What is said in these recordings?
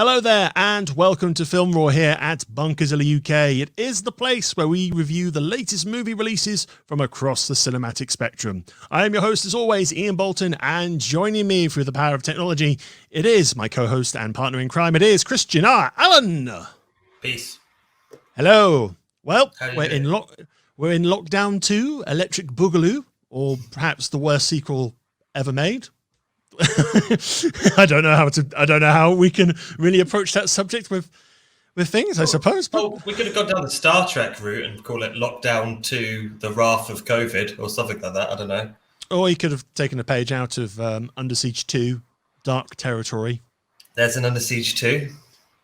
Hello there, and welcome to Film Raw here at Bunkazilla UK. It is the place where we review the latest movie releases from across the cinematic spectrum. I am your host, as always, Ian Bolton, and joining me through the power of technology, it is my co-host and partner in crime. It is Christian R. Allen. Peace. Hello. Well, we're in in Lockdown 2, Electric Boogaloo, or perhaps the worst sequel ever made. I don't know how we can really approach that subject with things, I suppose. But we could have gone down the Star Trek route and call it Lockdown 2, The Wrath of COVID, or something like that. I don't know. Or you could have taken a page out of Under Siege 2, Dark Territory. There's an Under Siege 2.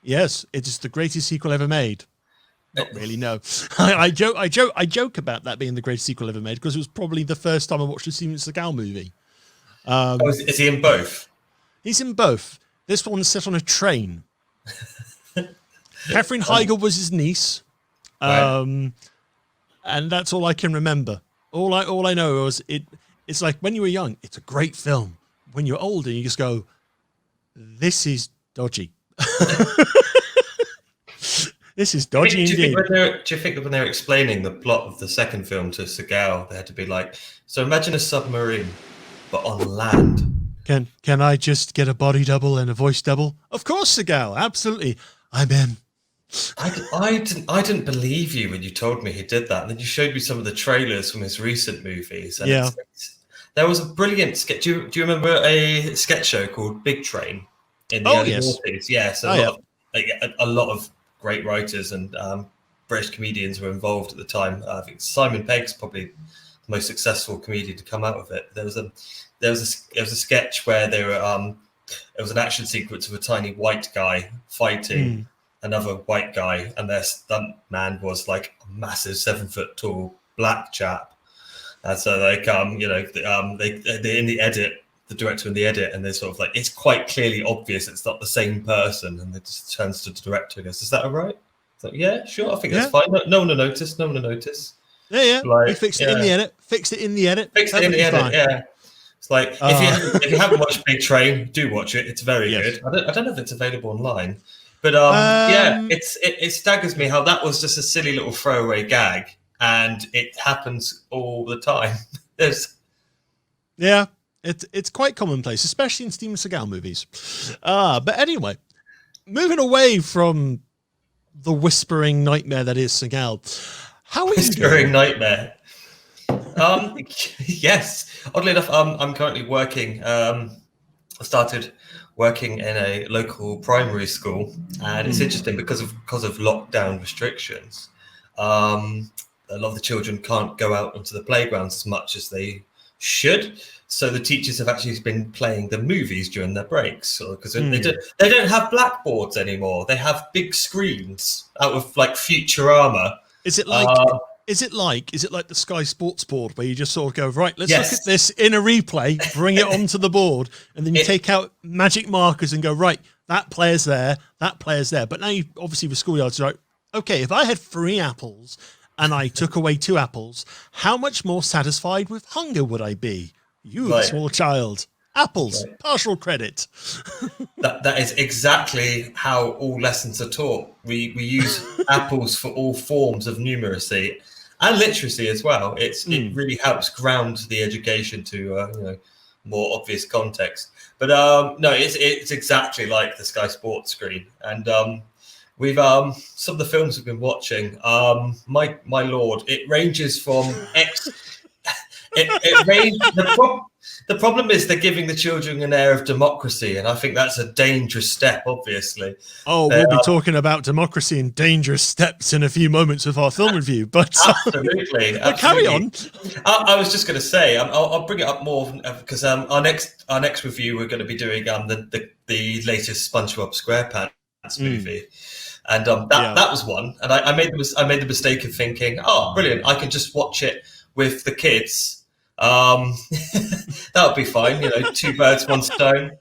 Yes, it is the greatest sequel ever made. Not really, no. I joke about that being the greatest sequel ever made because it was probably the first time I watched a Steven Seagal movie. Is he in both? He's in both. This one's set on a train. Katherine Heigl was his niece, and that's all I can remember. All I know was it's like when you were young, it's a great film. When you're older, you just go, "This is dodgy." This is dodgy indeed. Do you think that when they were explaining the plot of the second film to Seagal, they had to be like, "So imagine a submarine, but on land." Can I just get a body double and a voice double? Of course, Seagal, absolutely. I'm in. I didn't believe you when you told me he did that. And then you showed me some of the trailers from his recent movies. And yeah. There was a brilliant sketch. Do you remember a sketch show called Big Train in the early 90s? Yeah, so a lot of great writers and British comedians were involved at the time. I think Simon Pegg's probably the most successful comedian to come out of it. There was a sketch where there were it was an action sequence of a tiny white guy fighting another white guy, and their stunt man was like a massive 7 foot tall black chap. And so they in the edit, the director in the edit, and they're sort of like, it's quite clearly obvious it's not the same person, and it just turns to the director and goes, "Is that all right?" It's like, "Yeah, sure, I think that's fine. No one will notice. No one will notice." Yeah. Like, we fixed it in the edit. Fixed it in the edit. Yeah. It's like, if you haven't watched Big Train, do watch it. It's very good. I don't know if it's available online, but it staggers me how that was just a silly little throwaway gag, and it happens all the time. It's quite commonplace, especially in Steven Seagal movies. But anyway, moving away from the whispering nightmare that is Seagal, how is whispering nightmare? Yes. Oddly enough, I'm currently working. I started working in a local primary school, and it's interesting because of lockdown restrictions. A lot of the children can't go out onto the playgrounds as much as they should. So the teachers have actually been playing the movies during their breaks, because they don't have blackboards anymore. They have big screens out of like Futurama. Is it like? Is it like the Sky Sports board where you just sort of go, right, let's look at this in a replay, bring it onto the board, and then you take out magic markers and go, right, that player's there. But now you obviously with schoolyards, you're like, okay, if I had 3 apples and I took away 2 apples, how much more satisfied with hunger would I be? You, small child. Apples, partial credit. That is exactly how all lessons are taught. We use apples for all forms of numeracy and literacy as well. It really helps ground the education to more obvious context. But no, it's exactly like the Sky Sports screen. And we've some of the films we've been watching. My lord, it ranges from The problem is they're giving the children an air of democracy, and I think that's a dangerous step, obviously. Oh, we'll be talking about democracy and dangerous steps in a few moments with our film review, but absolutely. But carry on. I was just going to say, I'll bring it up more because our next review, we're going to be doing the latest SpongeBob SquarePants movie. And that was one, and I made the mistake of thinking, oh, brilliant! I can just watch it with the kids. That would be fine. 2 birds, 1 stone.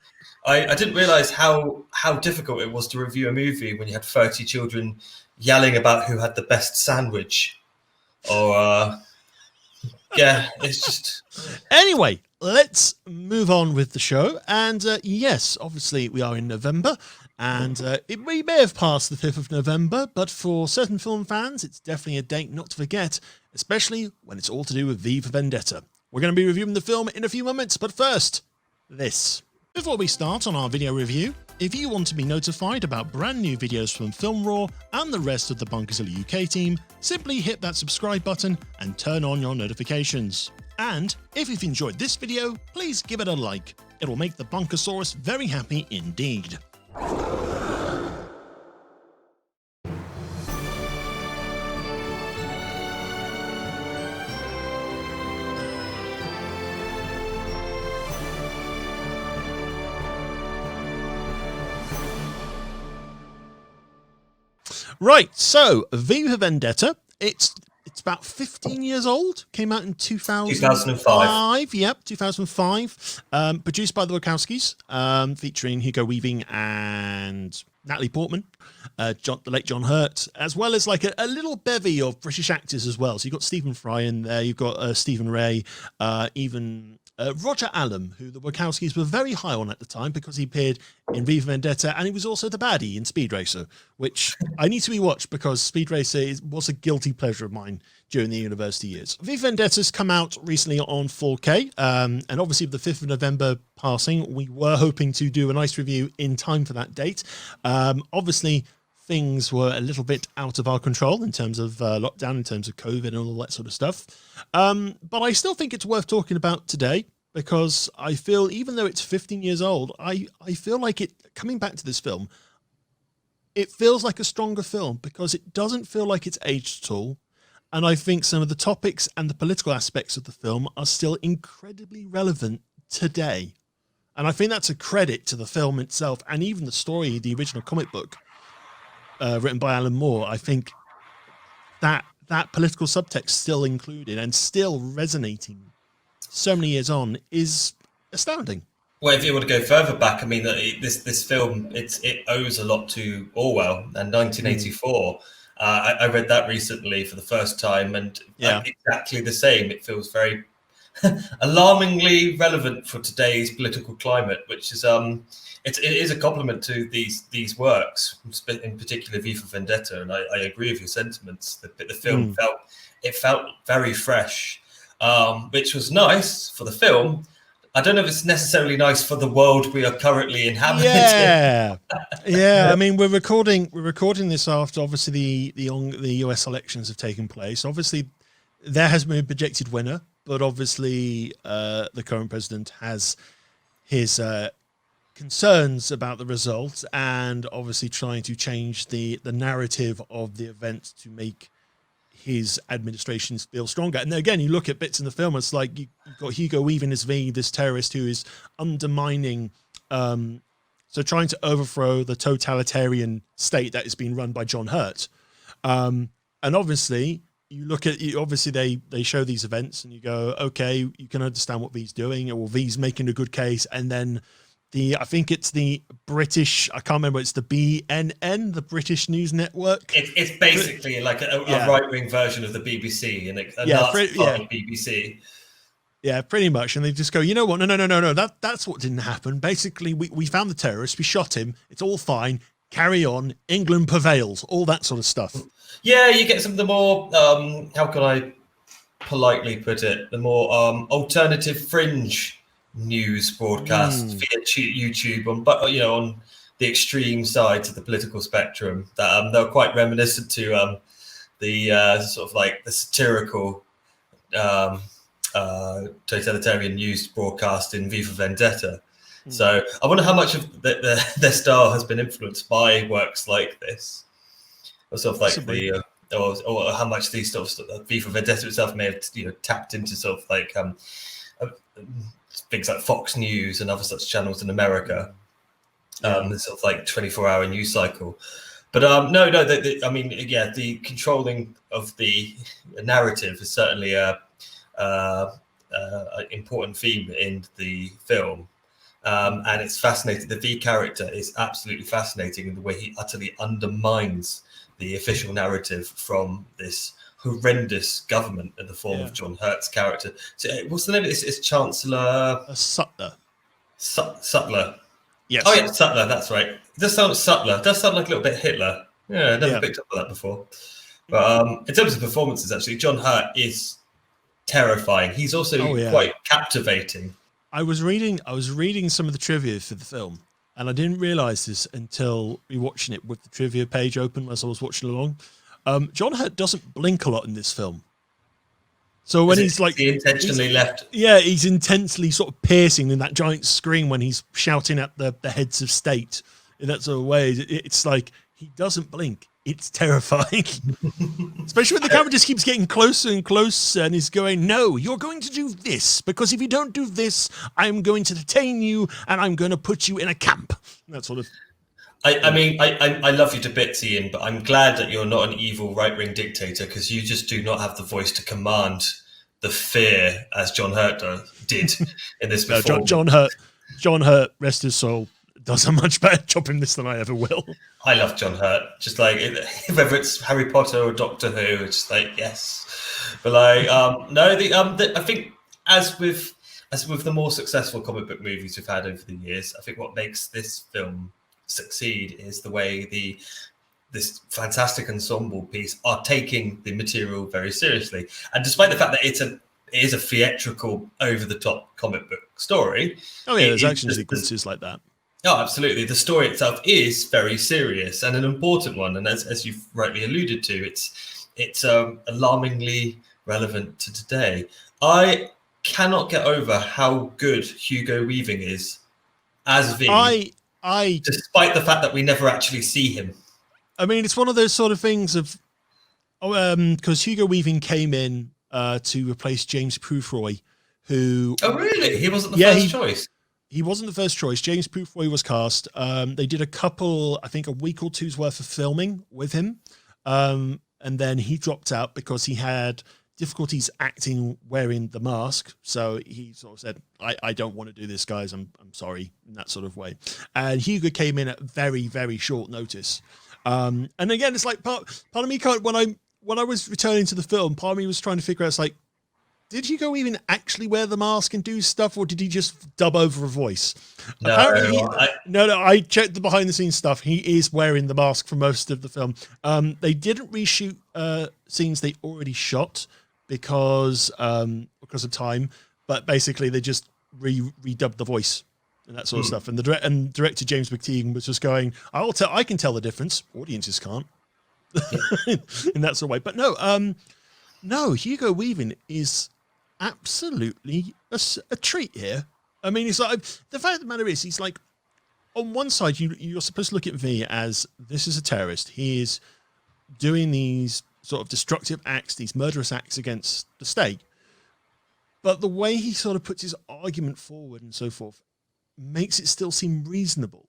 I didn't realize how difficult it was to review a movie when you had 30 children yelling about who had the best sandwich, or it's just. Anyway, let's move on with the show. And yes, obviously we are in November, And we may have passed the 5th of November, but for certain film fans, it's definitely a date not to forget, especially when it's all to do with V for Vendetta. We're going to be reviewing the film in a few moments, but first, this. Before we start on our video review, if you want to be notified about brand new videos from Film Raw and the rest of the Bunkazilla UK team, simply hit that subscribe button and turn on your notifications. And if you've enjoyed this video, please give it a like. It'll make the Bunkasaurus very happy indeed. Right, so V for Vendetta, it's about 15 years old. Came out in 2005. Yep, 2005. Produced by the Wachowskis, featuring Hugo Weaving and Natalie Portman, the late John Hurt, as well as like a little bevy of British actors as well. So you've got Stephen Fry in there, you've got Stephen Ray, even Roger Allam, who the Wachowskis were very high on at the time because he appeared in V for Vendetta, and he was also the baddie in Speed Racer, which I need to rewatch because Speed Racer was a guilty pleasure of mine during the university years. V for Vendetta's come out recently on 4K, and obviously with the 5th of November passing, we were hoping to do a nice review in time for that date. Obviously, things were a little bit out of our control in terms of lockdown, in terms of COVID and all that sort of stuff. But I still think it's worth talking about today because I feel, even though it's 15 years old, I feel like coming back to this film, it feels like a stronger film because it doesn't feel like it's aged at all. And I think some of the topics and the political aspects of the film are still incredibly relevant today. And I think that's a credit to the film itself and even the story, the original comic book, written by Alan Moore. I think that political subtext still included and still resonating so many years on is astounding. Well, if you want to go further back, I mean, this film, it owes a lot to Orwell and 1984. I read that recently for the first time, and exactly the same. It feels very alarmingly relevant for today's political climate, which is it is a compliment to these works, in particular V for Vendetta, and I agree with your sentiments. The film felt very fresh, which was nice for the film. I don't know if it's necessarily nice for the world we are currently inhabiting. Yeah. I mean, we're recording this after obviously the US elections have taken place. Obviously, there has been a projected winner, but obviously the current president has his concerns about the results and obviously trying to change the narrative of the event to make his administration feel stronger. And again, you look at bits in the film, it's like you've got Hugo Weaving as V, this terrorist who is undermining, so trying to overthrow the totalitarian state that is being run by John Hurt. And obviously, you look at, obviously they show these events and you go, okay, you can understand what V's doing, or V's making a good case. And then I think it's the British, I can't remember, it's the BNN, the British News Network. It's basically like a right-wing version of the BBC and a Nazi part of BBC. Yeah, pretty much. And they just go, you know what? No. That's what didn't happen. Basically, we found the terrorist, we shot him, it's all fine, carry on, England prevails, all that sort of stuff. Yeah, you get some of the more, how can I politely put it, the more alternative fringe news broadcasts via YouTube on the extreme sides of the political spectrum that they're quite reminiscent to the sort of like the satirical totalitarian news broadcast in V for Vendetta. So I wonder how much of their style has been influenced by works like this, or sort of like or how much these sort of V for Vendetta itself may have tapped into sort of like things like Fox News and other such channels in America, the sort of like 24-hour news cycle. But I mean, the controlling of the narrative is certainly a important theme in the film, and it's fascinating. The V character is absolutely fascinating in the way he utterly undermines the official narrative from this horrendous government in the form of John Hurt's character. So what's the name of this? It's Chancellor Sutler. Sutler. Yes. Oh yeah, Sutler. That's right. It does sound Sutler. It does sound like a little bit Hitler. Yeah, I never picked up on that before. But in terms of performances, actually, John Hurt is terrifying. He's also quite captivating. I was reading some of the trivia for the film, and I didn't realize this until rewatching it with the trivia page open as I was watching along. John Hurt doesn't blink a lot in this film. So when he's like, he intentionally left. Yeah, he's intensely sort of piercing in that giant screen when he's shouting at the heads of state in that sort of way. It's like he doesn't blink. It's terrifying, especially when the camera just keeps getting closer and closer, and he's going, "No, you're going to do this because if you don't do this, I'm going to detain you and I'm going to put you in a camp." That sort of. I mean, I love you to bits, Ian, but I'm glad that you're not an evil right-wing dictator, because you just do not have the voice to command the fear as John Hurt did in this performance. John Hurt, rest his soul, does a much better job in this than I ever will. I love John Hurt, just like whether it's Harry Potter or Doctor Who, it's just like yes, but like I think as with the more successful comic book movies we've had over the years, I think what makes this film succeed is the way this fantastic ensemble piece are taking the material very seriously. And despite the fact that it is a theatrical, over-the-top comic book story. Oh yeah, there's action sequences like that. Oh, absolutely. The story itself is very serious and an important one. And as you've rightly alluded to, it's alarmingly relevant to today. I cannot get over how good Hugo Weaving is as V. Despite the fact that we never actually see him. I mean, it's one of those sort of things of, because Hugo Weaving came in to replace James Purefoy, who. Oh, really? He wasn't the first choice. He wasn't the first choice. James Purefoy was cast. They did a week or two's worth of filming with him, and then he dropped out because he had difficulties acting wearing the mask. So he sort of said, I don't want to do this, guys. I'm sorry, in that sort of way. And Hugo came in at very, very short notice. And again, it's like part of me can't, when I was returning to the film, part of me was trying to figure out, it's like, did Hugo even actually wear the mask and do stuff, or did he just dub over a voice? No, I checked the behind the scenes stuff. He is wearing the mask for most of the film. They didn't reshoot scenes they already shot because of time, but basically they just redubbed the voice and that sort of stuff. And the director James McTeague was just going, I can tell the difference. Audiences can't. In that sort of way. But no, Hugo Weaving is absolutely a treat here. I mean, it's like, the fact of the matter is, he's like, on one side, you're supposed to look at V as, this is a terrorist. He is doing these sort of destructive acts, these murderous acts against the state. But the way he sort of puts his argument forward and so forth makes it still seem reasonable.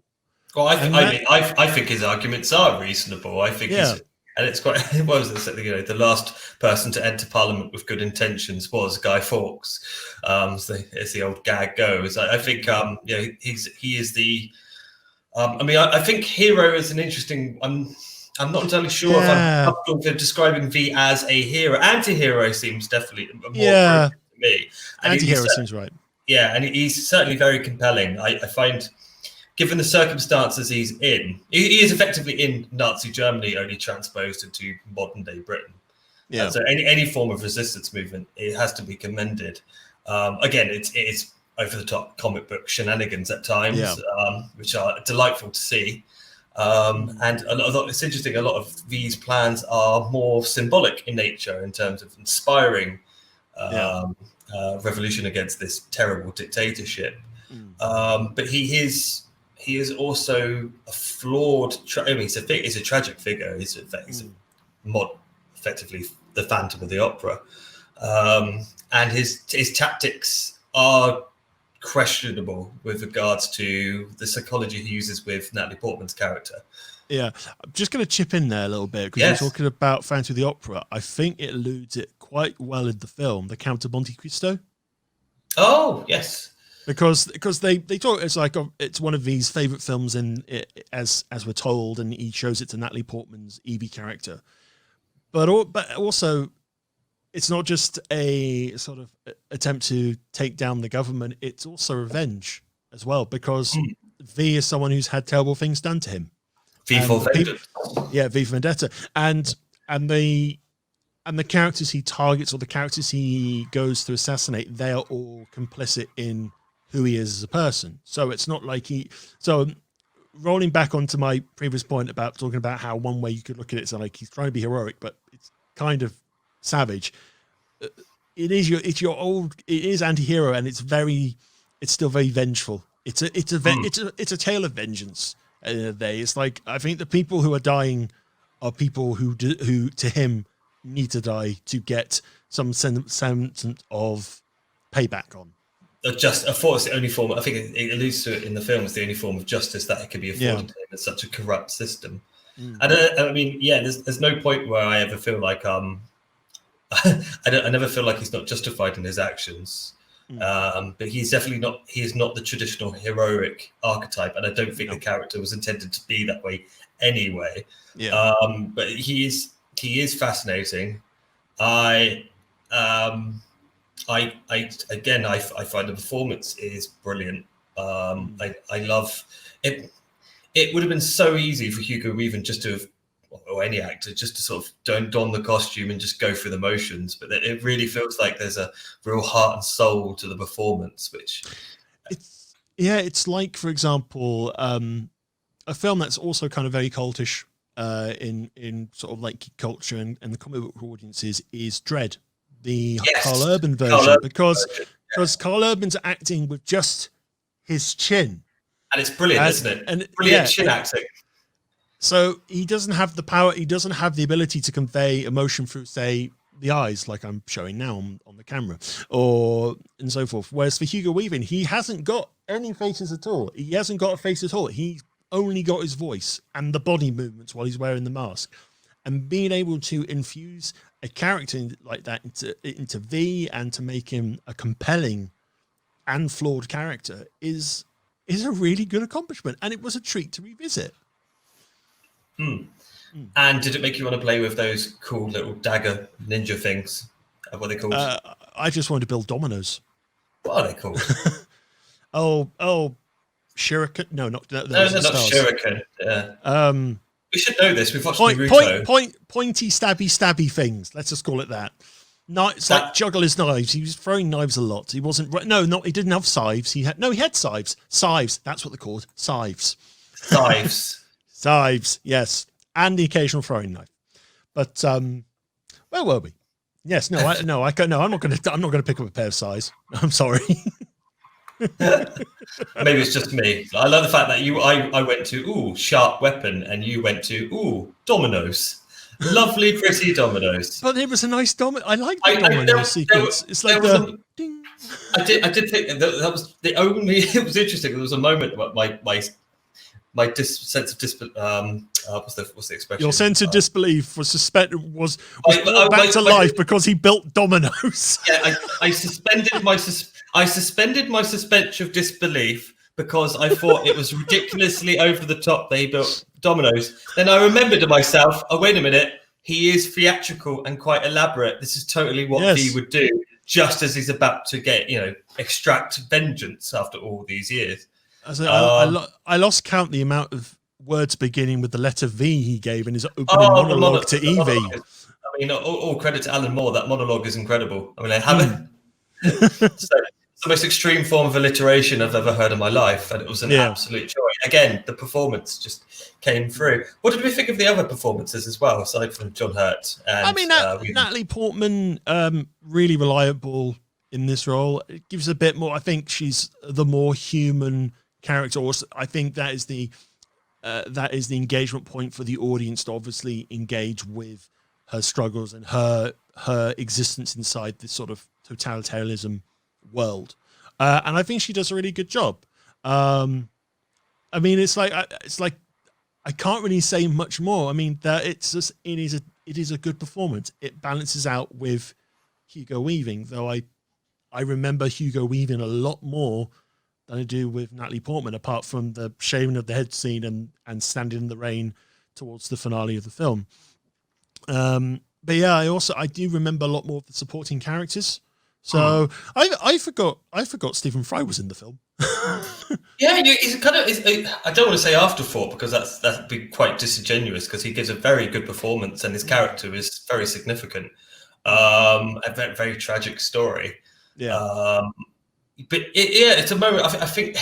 Well, I think his arguments are reasonable. I think and it's quite, what was this? The last person to enter Parliament with good intentions was Guy Fawkes. So as the old gag goes, I think he is the. I think hero is an interesting. I'm not entirely sure if I'm comfortable with describing V as a hero. Anti-hero seems definitely more appropriate to me. And anti-hero seems right. Yeah, and he's certainly very compelling. I find, given the circumstances he's in, he is effectively in Nazi Germany, only transposed into modern day Britain. Yeah. So any form of resistance movement, it has to be commended. Again, it's over the top comic book shenanigans at times, which are delightful to see. And it's interesting. A lot of these plans are more symbolic in nature in terms of inspiring revolution against this terrible dictatorship. But he is also a flawed. He's a tragic figure. He's effectively the Phantom of the Opera, and his tactics are questionable with regards to the psychology he uses with Natalie Portman's character. Yeah, I'm just going to chip in there a little bit because you're talking about Phantom of the Opera. I think it alludes it quite well in the film, The Count of Monte Cristo. Oh yes. Because they talk, it's like it's one of these favorite films as we're told, and he shows it to Natalie Portman's Evie character, but also it's not just a sort of attempt to take down the government; it's also revenge as well, because V is someone who's had terrible things done to him. V for Vendetta. Yeah, V for Vendetta, and the characters he targets or the characters he goes to assassinate, they are all complicit in who he is as a person. So it's not like rolling back onto my previous point about talking about how one way you could look at it is like he's trying to be heroic, but it's kind of savage. It is anti-hero, and it's still very vengeful. It's a tale of vengeance. At the end of the day, it's like, I think the people who are dying are people who to him need to die to get some semblance of payback on. I thought it's the only form. I think it alludes to it in the film. It's the only form of justice that it could be afforded to him. It's such a corrupt system. And I mean, there's no point where I ever feel like I never feel like he's not justified in his actions. But he's definitely not. He is not the traditional heroic archetype, and I don't think the character was intended to be that way anyway. But he is fascinating. I find the performance is brilliant. I love it. It would have been so easy for Hugo Weaving just to have, or any actor, just to sort of don't don the costume and just go through the motions. But it really feels like there's a real heart and soul to the performance, which it's like, for example, a film that's also kind of very cultish in sort of like culture and the comic book audiences is Dread, the Carl Urban version, because Carl Urban's acting with just his chin. And it's brilliant, isn't it? And brilliant chin acting. So he doesn't have the power, he doesn't have the ability to convey emotion through, say, the eyes, like I'm showing now on the camera, and so forth. Whereas for Hugo Weaving, he hasn't got any faces at all. He hasn't got a face at all. He's only got his voice and the body movements while he's wearing the mask. And being able to infuse a character like that into V and to make him a compelling and flawed character is a really good accomplishment. And it was a treat to revisit. And did it make you want to play with those cool little dagger ninja things? What are they called? I just wanted to build dominoes. What are they called? oh, shuriken? No, not shuriken. Yeah. We should know this. We've watched Naruto. Pointy, stabby things. Let's just call it that. It's like juggle his knives. He was throwing knives a lot. He wasn't. He didn't have scythes. He had scythes. Scythes. That's what they're called. Scythes. Scythes, yes, and the occasional throwing knife. But where were we? Yes, I'm not going to pick up a pair of scythes. I'm sorry. Maybe it's just me. I love the fact that I went to sharp weapon, and you went to dominoes. Lovely, pretty dominoes. But it was a nice domino. I like the domino sequence. It's like the ding. I did think that was the only. It was interesting. There was a moment where my sense of disbelief. What's the expression? Your sense of disbelief was brought back to life because he built dominoes. Yeah, I suspended my suspension of disbelief because I thought it was ridiculously over the top that he built dominoes. Then I remembered to myself, oh wait a minute, he is theatrical and quite elaborate. This is totally what he would do, just as he's about to extract vengeance after all these years. I lost count the amount of words beginning with the letter V he gave in his opening monologue to Evie. I mean, all credit to Alan Moore. That monologue is incredible. I mean, I haven't. It's the most extreme form of alliteration I've ever heard in my life, and it was an absolute joy. Again, the performance just came through. What did we think of the other performances as well, aside from John Hurt? Natalie Portman, really reliable in this role. It gives a bit more. I think she's the more human character. I think that is the engagement point for the audience to obviously engage with her struggles and her existence inside this sort of totalitarianism world, and I think she does a really good job. I mean, it's like I can't really say much more. I mean, that it is a good performance. It balances out with Hugo Weaving, though I remember Hugo Weaving a lot more than I do with Natalie Portman, apart from the shaving of the head scene and standing in the rain towards the finale of the film. But yeah, I do remember a lot more of the supporting characters. So I forgot Stephen Fry was in the film. Yeah, he's kind of. I don't want to say afterthought because that'd be quite disingenuous because he gives a very good performance and his character is very significant. A very, very tragic story. Yeah. But it's a moment. I think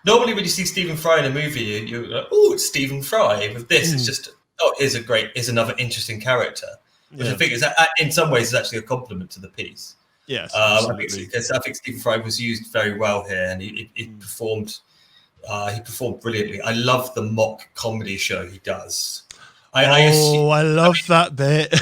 normally when you see Stephen Fry in a movie, you're like, oh, it's Stephen Fry. With this, it's just here's another interesting character, which I think is in some ways is actually a compliment to the piece. Yes, I think Stephen Fry was used very well here, and he performed. He performed brilliantly. I love the mock comedy show he does. I love that bit.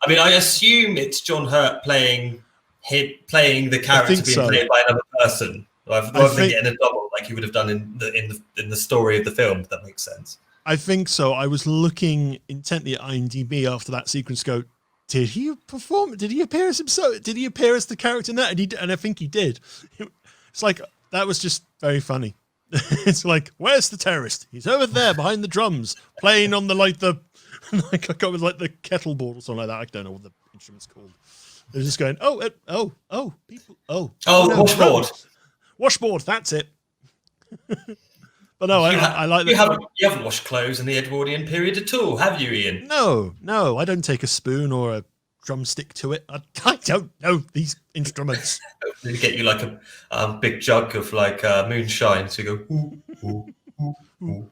I mean, I assume it's John Hurt playing the character being played by another person, rather than getting a double like he would have done in the story of the film. If that makes sense. I think so. I was looking intently at IMDb after that sequence. Go, did he perform? Did he appear as himself? Did he appear as the character in that? And I think he did. It's like that was just very funny. It's like, where's the terrorist? He's over there behind the drums, playing on the the kettle board or something like that. I don't know what the instrument's called. They're just going, people, washboard. Washboard, that's it. But no, I like that. You haven't washed clothes in the Edwardian period at all, have you, Ian? No, I don't take a spoon or a drumstick to it. I don't know these instruments. They get you like a big jug of moonshine, so you go, ooh, ooh, ooh, ooh.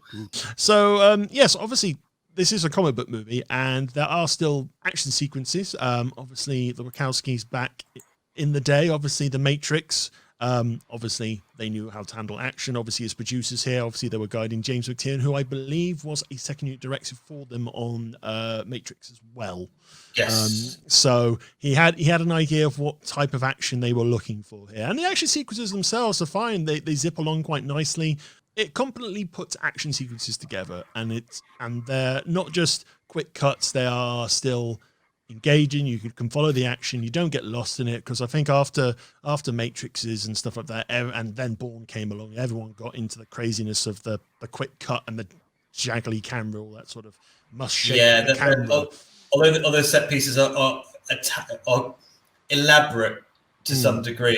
So, yes, obviously, this is a comic book movie, and there are still action sequences. Obviously, the Wachowskis back in the day. Obviously, The Matrix. Obviously, they knew how to handle action. Obviously, as producers here, obviously they were guiding James McTiernan, who I believe was a second unit director for them on Matrix as well. Yes. So he had an idea of what type of action they were looking for here, and the action sequences themselves are fine. They zip along quite nicely. It completely puts action sequences together, and they're not just quick cuts. They are still engaging. You can follow the action. You don't get lost in it, because I think after Matrixes and stuff like that, and then Bourne came along, everyone got into the craziness of the quick cut and the jaggly camera, all that sort of must-shape camera. Although set pieces are elaborate to some degree,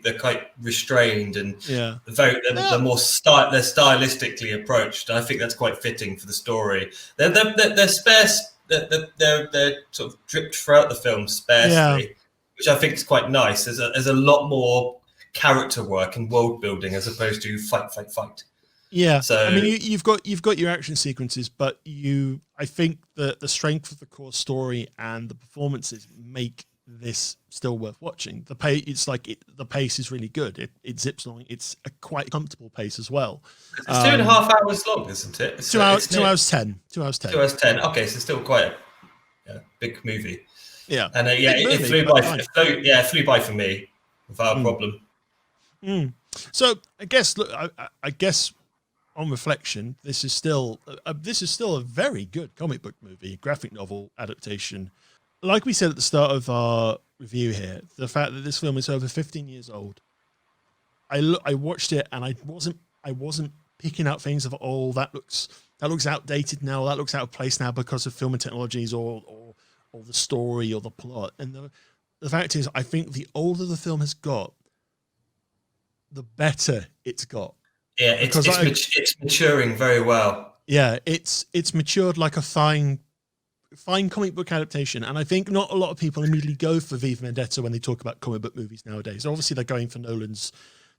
they're quite restrained and they're stylistically approached. I think that's quite fitting for the story. They're sparse. They're sort of dripped throughout the film sparsely, which I think is quite nice. There's a lot more character work and world building as opposed to fight. Yeah, so I mean, you've got your action sequences, but I think the strength of the core story and the performances make this still worth watching. The pace is really good. It zips along. It's a quite comfortable pace as well. It's 2.5 hours long, isn't it? It's 2 hours 10. 2 hours 10. 2 hours 10. Okay, so still quite a big movie. Yeah, and it flew by. It flew by for me without a problem. So I guess I guess on reflection, this is still a very good comic book movie, graphic novel adaptation. Like we said at the start of our review here, the fact that this film is over 15 years old, I watched it and I wasn't picking out things of, that looks outdated now, that looks out of place now because of film and technologies or the story or the plot. And the fact is, I think the older the film has got, the better it's got. Yeah, it's maturing very well. Yeah, it's matured like a fine comic book adaptation, and I think not a lot of people immediately go for V for Vendetta when they talk about comic book movies nowadays. Obviously, they're going for Nolan's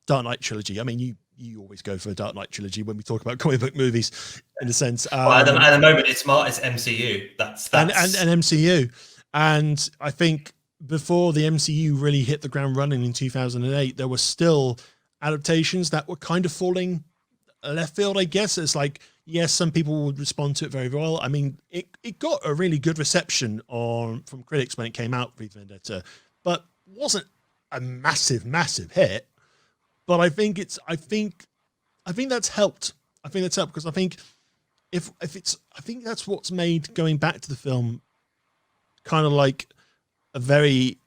Dark Knight trilogy. I mean, you always go for a Dark Knight trilogy when we talk about comic book movies, in a sense. At the moment, it's MCU. That's and MCU, and I think before the MCU really hit the ground running in 2008, there were still adaptations that were kind of falling left field, I guess. It's like, yes, some people would respond to it very well. I mean, it got a really good reception from critics when it came out, V for Vendetta, but wasn't a massive hit. But I think that's helped. I think that's helped because I think I think that's what's made going back to the film kind of like a very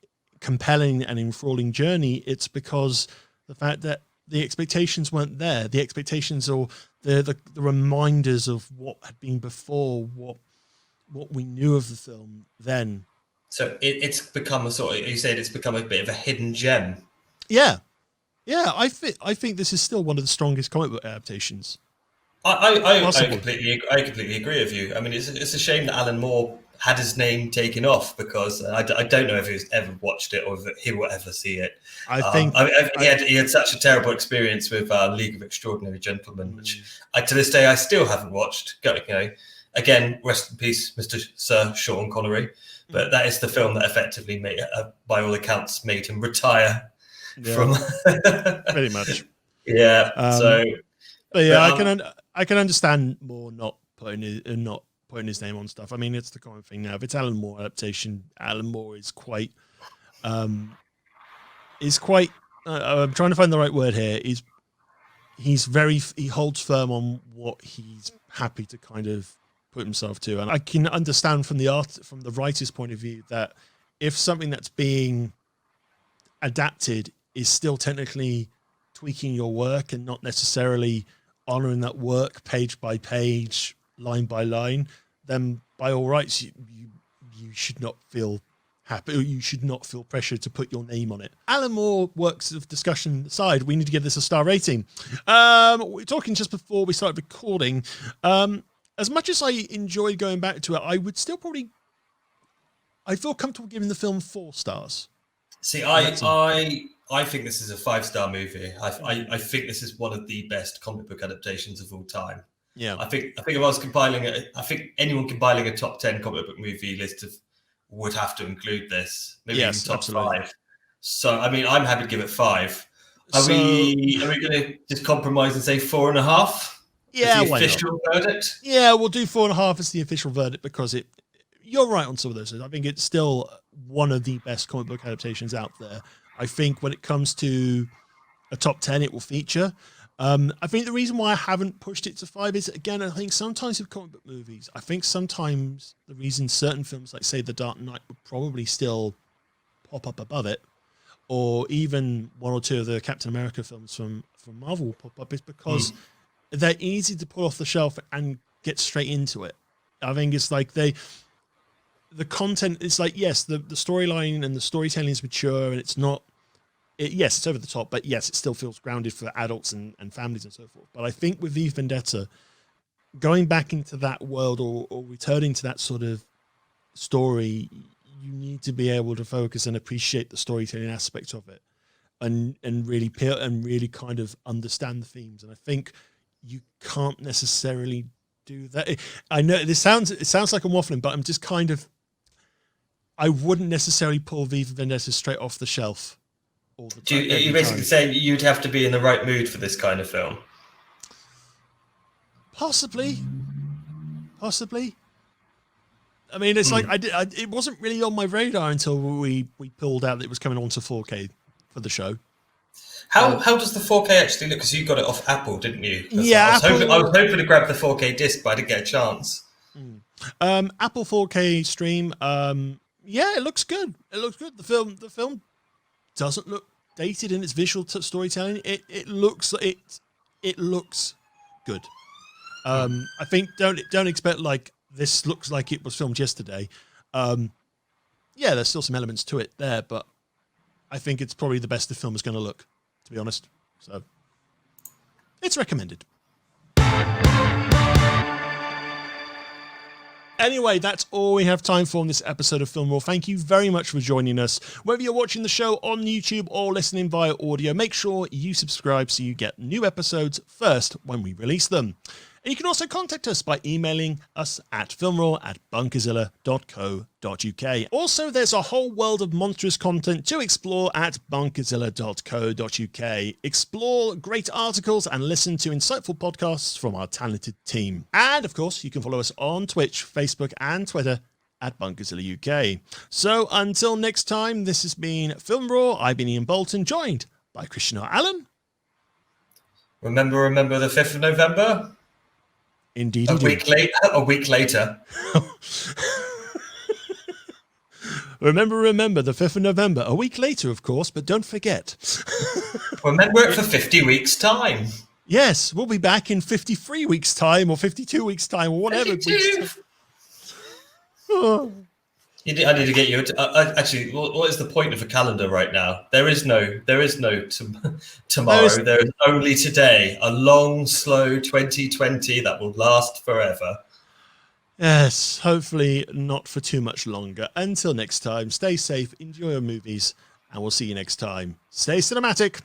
compelling and enthralling journey. It's because the fact that the expectations weren't there. The expectations or the reminders of what had been before, what we knew of the film then So it's become a sort of, you said it's become a bit of a hidden gem. Yeah. I think this is still one of the strongest comic book adaptations. I completely agree with you. I mean, it's a shame that Alan Moore had his name taken off, because I don't know if he's ever watched it or if he will ever see it. I think he had such a terrible experience with League of Extraordinary Gentlemen, which to this day I still haven't watched. Again, rest in peace, Mr. Sir Sean Connery. But that is the film that effectively made, by all accounts, made him retire from. Pretty much. Yeah. But yeah, I can understand Moore not putting his name on stuff. I mean, it's the common thing now. If it's Alan Moore adaptation, Alan Moore is quite. I'm trying to find the right word here. He holds firm on what he's happy to kind of put himself to, and I can understand from the writer's point of view that if something that's being adapted is still technically tweaking your work and not necessarily honoring that work page by page, line by line, then by all rights you should not feel happy, or you should not feel pressure to put your name on it. Alan Moore works of discussion aside, we need to give this a star rating. We're talking just before we started recording. As much as I enjoyed going back to it, I would still I feel comfortable giving the film 4 stars. See, I think this is a 5-star movie. I think this is one of the best comic book adaptations of all time. Yeah, I think if I was compiling I think anyone compiling a top 10 comic book movie list would have to include this. Maybe even top absolutely. 5. So I mean, I'm happy to give it 5. Are we going to just compromise and say 4.5? Yeah, the official verdict. Yeah, we'll do 4.5 as the official verdict, because you're right on some of those. I think it's still one of the best comic book adaptations out there. I think when it comes to a top 10, it will feature. I think the reason why I haven't pushed it to 5 is, again, I think sometimes with comic book movies, I think sometimes the reason certain films like, say, The Dark Knight would probably still pop up above it, or even 1 or 2 of the Captain America films from Marvel will pop up, is because they're easy to pull off the shelf and get straight into it. I think it's like the content is like, yes, the storyline and the storytelling is mature, and it's not, yes, it's over the top, but yes, it still feels grounded for adults and families and so forth. But I think with V Vendetta, going back into that world or returning to that sort of story, you need to be able to focus and appreciate the storytelling aspect of it, and really kind of understand the themes. And I think you can't necessarily do that. I know it sounds like I'm waffling, but I'm just kind of, I wouldn't necessarily pull V Vendetta straight off the shelf all the time. You basically saying you'd have to be in the right mood for this kind of film? Possibly. I mean, it's like it wasn't really on my radar until we pulled out that it was coming on to 4K for the show. How does the 4K actually look? Because you got it off Apple, didn't you? Yeah, I was hoping to grab the 4K disc, but I didn't get a chance. Apple 4K stream. Yeah, it looks good. The film doesn't look dated in its visual storytelling. It looks good. I think don't expect like this looks like it was filmed yesterday. Yeah, there's still some elements to it there, but I think it's probably the best the film is going to look, to be honest. So it's recommended. Anyway, that's all we have time for on this episode of Film Raw. Thank you very much for joining us. Whether you're watching the show on YouTube or listening via audio, make sure you subscribe so you get new episodes first when we release them. And you can also contact us by emailing us at filmraw@bunkazilla.co.uk. Also, there's a whole world of monstrous content to explore at bunkazilla.co.uk. Explore great articles and listen to insightful podcasts from our talented team. And of course, you can follow us on Twitch, Facebook and Twitter at Bunkazilla UK. So until next time, this has been Film Raw. I've been Ian Bolton, joined by Christian R. Allen. Remember the 5th of November? Indeed. A week later. Remember the 5th of November. A week later, of course, but don't forget. Remember it for 50 weeks' time. Yes, we'll be back in 53 weeks' time or 52 weeks' time or whatever. 52. I need to get you. Actually, what is the point of a calendar right now? There is no tomorrow. There is only today. A long, slow 2020 that will last forever. Yes, hopefully not for too much longer. Until next time, stay safe, enjoy your movies, and we'll see you next time. Stay cinematic.